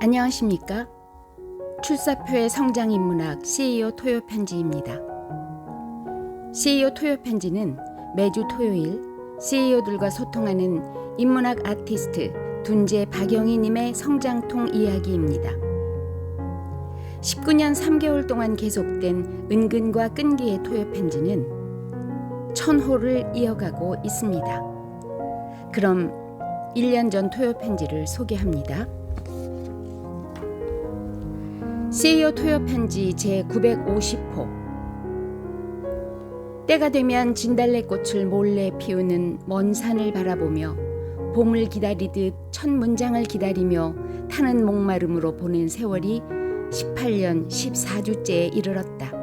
안녕하십니까? 출사표의 성장인문학 CEO 토요 편지입니다. CEO 토요 편지는 매주 토요일 CEO들과 소통하는 인문학 아티스트 둔재 박영희님의 성장통 이야기입니다. 19년 3개월 동안 계속된 은근과 끈기의 토요 편지는 1000호를 이어가고 있습니다. 그럼 1년 전 토요 편지를 소개합니다. CEO 토요 편지 제950호. 때가 되면 진달래꽃을 몰래 피우는 먼 산을 바라보며 봄을 기다리듯 첫 문장을 기다리며 타는 목마름으로 보낸 세월이 18년 14주째에 이르렀다.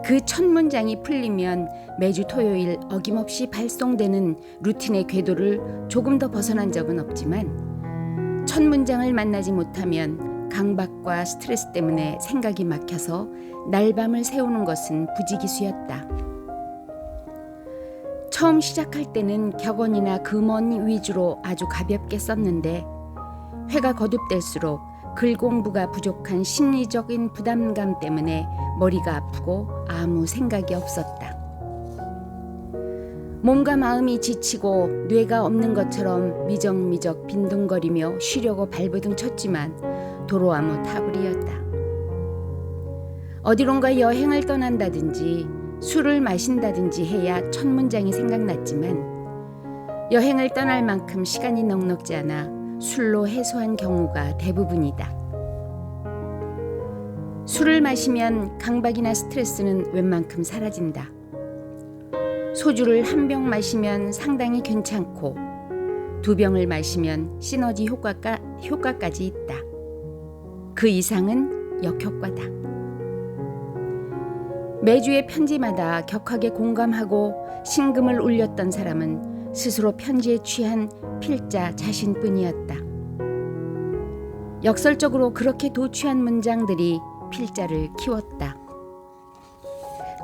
그 첫 문장이 풀리면 매주 토요일 어김없이 발송되는 루틴의 궤도를 조금 더 벗어난 적은 없지만 첫 문장을 만나지 못하면 강박과 스트레스 때문에 생각이 막혀서 날밤을 새우는 것은 부지기수였다. 처음 시작할 때는 격언이나 금언 위주로 아주 가볍게 썼는데 회가 거듭될수록 글 공부가 부족한 심리적인 부담감 때문에 머리가 아프고 아무 생각이 없었다. 몸과 마음이 지치고 뇌가 없는 것처럼 미적미적 빈둥거리며 쉬려고 발버둥 쳤지만 도로아무 타불이었다. 어디론가 여행을 떠난다든지 술을 마신다든지 해야 첫 문장이 생각났지만 여행을 떠날 만큼 시간이 넉넉지 않아 술로 해소한 경우가 대부분이다. 술을 마시면 강박이나 스트레스는 웬만큼 사라진다. 소주를 한 병 마시면 상당히 괜찮고 2병을 마시면 시너지 효과까지 있다. 그 이상은 역효과다. 매주의 편지마다 격하게 공감하고 심금을 울렸던 사람은 스스로 편지에 취한 필자 자신뿐이었다. 역설적으로 그렇게 도취한 문장들이 필자를 키웠다.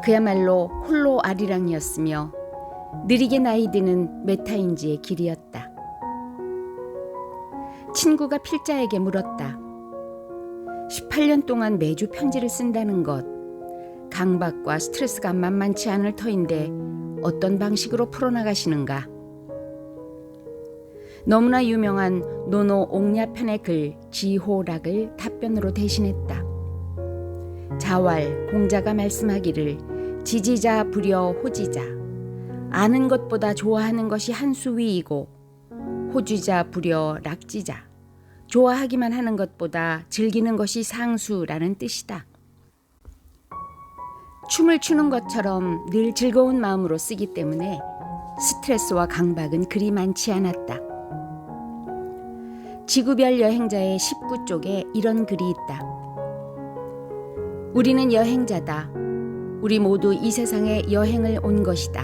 그야말로 홀로 아리랑이었으며 느리게 나이 드는 메타인지의 길이었다. 친구가 필자에게 물었다. 18년 동안 매주 편지를 쓴다는 것, 강박과 스트레스가 만만치 않을 터인데 어떤 방식으로 풀어나가시는가? 너무나 유명한 노노 옥냐편의 글 지호락을 답변으로 대신했다. 자왈 공자가 말씀하기를 지지자 불여 호지자, 아는 것보다 좋아하는 것이 한 수 위이고 호주자 불여 락지자, 좋아하기만 하는 것보다 즐기는 것이 상수라는 뜻이다. 춤을 추는 것처럼 늘 즐거운 마음으로 쓰기 때문에 스트레스와 강박은 그리 많지 않았다. 지구별 여행자의 19쪽에 이런 글이 있다. 우리는 여행자다. 우리 모두 이 세상에 여행을 온 것이다.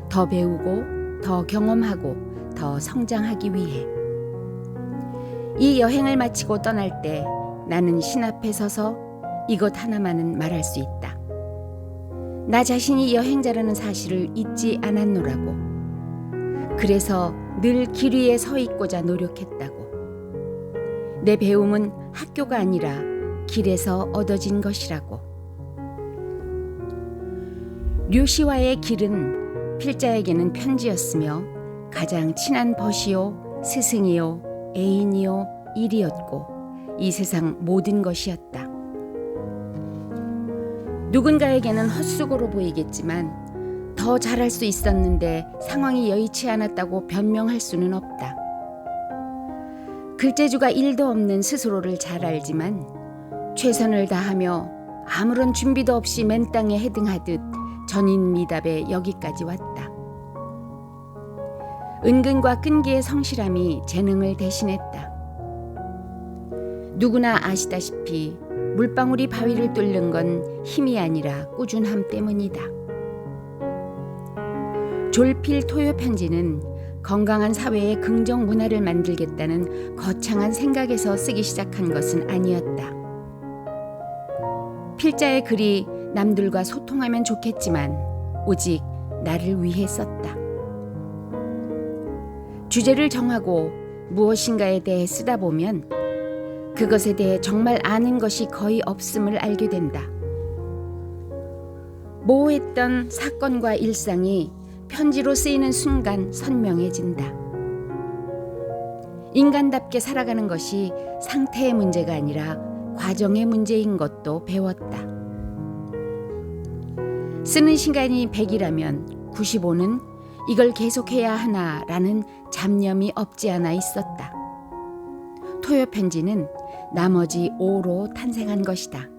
더 배우고, 더 경험하고, 더 성장하기 위해. 이 여행을 마치고 떠날 때 나는 신 앞에 서서 이것 하나만은 말할 수 있다. 나 자신이 여행자라는 사실을 잊지 않았노라고. 그래서 늘 길 위에 서 있고자 노력했다고. 내 배움은 학교가 아니라 길에서 얻어진 것이라고. 류시와의 길은 필자에게는 편지였으며 가장 친한 벗이요, 스승이요, 애인이요, 일이었고 이 세상 모든 것이었다. 누군가에게는 헛수고로 보이겠지만 더 잘할 수 있었는데 상황이 여의치 않았다고 변명할 수는 없다. 글재주가 1도 없는 스스로를 잘 알지만 최선을 다하며 아무런 준비도 없이 맨 땅에 헤딩하듯 전인미답에 여기까지 왔다. 은근과 끈기의 성실함이 재능을 대신했다. 누구나 아시다시피 물방울이 바위를 뚫는 건 힘이 아니라 꾸준함 때문이다. 졸필 토요 편지는 건강한 사회의 긍정 문화를 만들겠다는 거창한 생각에서 쓰기 시작한 것은 아니었다. 필자의 글이 남들과 소통하면 좋겠지만 오직 나를 위해 썼다. 주제를 정하고 무엇인가에 대해 쓰다 보면 그것에 대해 정말 아는 것이 거의 없음을 알게 된다. 모호했던 사건과 일상이 편지로 쓰이는 순간 선명해진다. 인간답게 살아가는 것이 상태의 문제가 아니라 과정의 문제인 것도 배웠다. 쓰는 시간이 100이라면 95는 이걸 계속해야 하나라는 잡념이 없지 않아 있었다. 토요 편지는 나머지 5로 탄생한 것이다.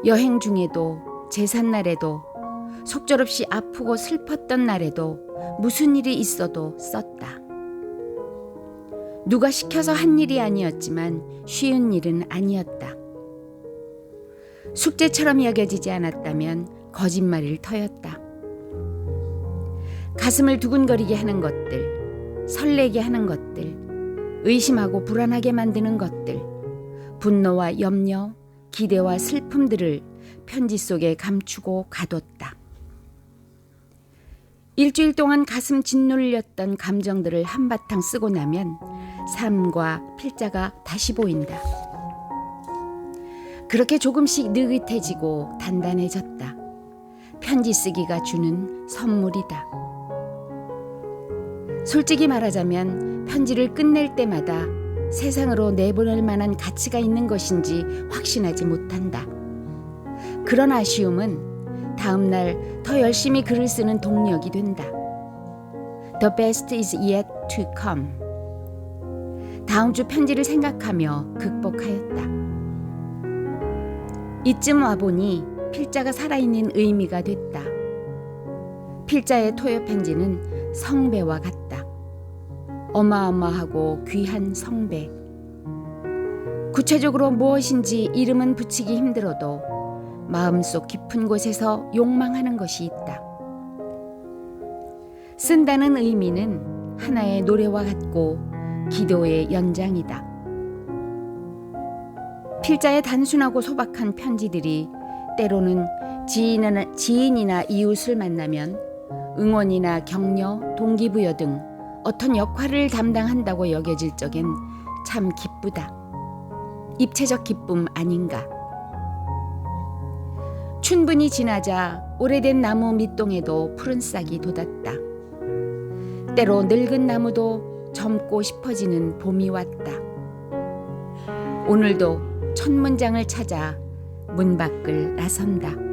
여행 중에도 제삿날에도 속절없이 아프고 슬펐던 날에도 무슨 일이 있어도 썼다. 누가 시켜서 한 일이 아니었지만 쉬운 일은 아니었다. 숙제처럼 여겨지지 않았다면 거짓말일 터였다. 가슴을 두근거리게 하는 것들, 설레게 하는 것들, 의심하고 불안하게 만드는 것들, 분노와 염려, 기대와 슬픔들을 편지 속에 감추고 가뒀다. 일주일 동안 가슴 짓눌렸던 감정들을 한바탕 쓰고 나면 삶과 필자가 다시 보인다. 그렇게 조금씩 느긋해지고 단단해졌다. 편지 쓰기가 주는 선물이다. 솔직히 말하자면 편지를 끝낼 때마다 세상으로 내보낼 만한 가치가 있는 것인지 확신하지 못한다. 그런 아쉬움은 다음 날 더 열심히 글을 쓰는 동력이 된다. The best is yet to come. 다음 주 편지를 생각하며 극복하였다. 이쯤 와보니 필자가 살아있는 의미가 됐다. 필자의 토요 편지는 성배와 같다. 어마어마하고 귀한 성배. 구체적으로 무엇인지 이름은 붙이기 힘들어도 마음속 깊은 곳에서 욕망하는 것이 있다. 쓴다는 의미는 하나의 노래와 같고 기도의 연장이다. 필자의 단순하고 소박한 편지들이 때로는 지인이나 이웃을 만나면 응원이나 격려, 동기부여 등 어떤 역할을 담당한다고 여겨질 적엔 참 기쁘다. 입체적 기쁨 아닌가. 춘분이 지나자 오래된 나무 밑동에도 푸른 싹이 돋았다. 때로 늙은 나무도 젊고 싶어지는 봄이 왔다. 오늘도 첫 문장을 찾아 문 밖을 나선다.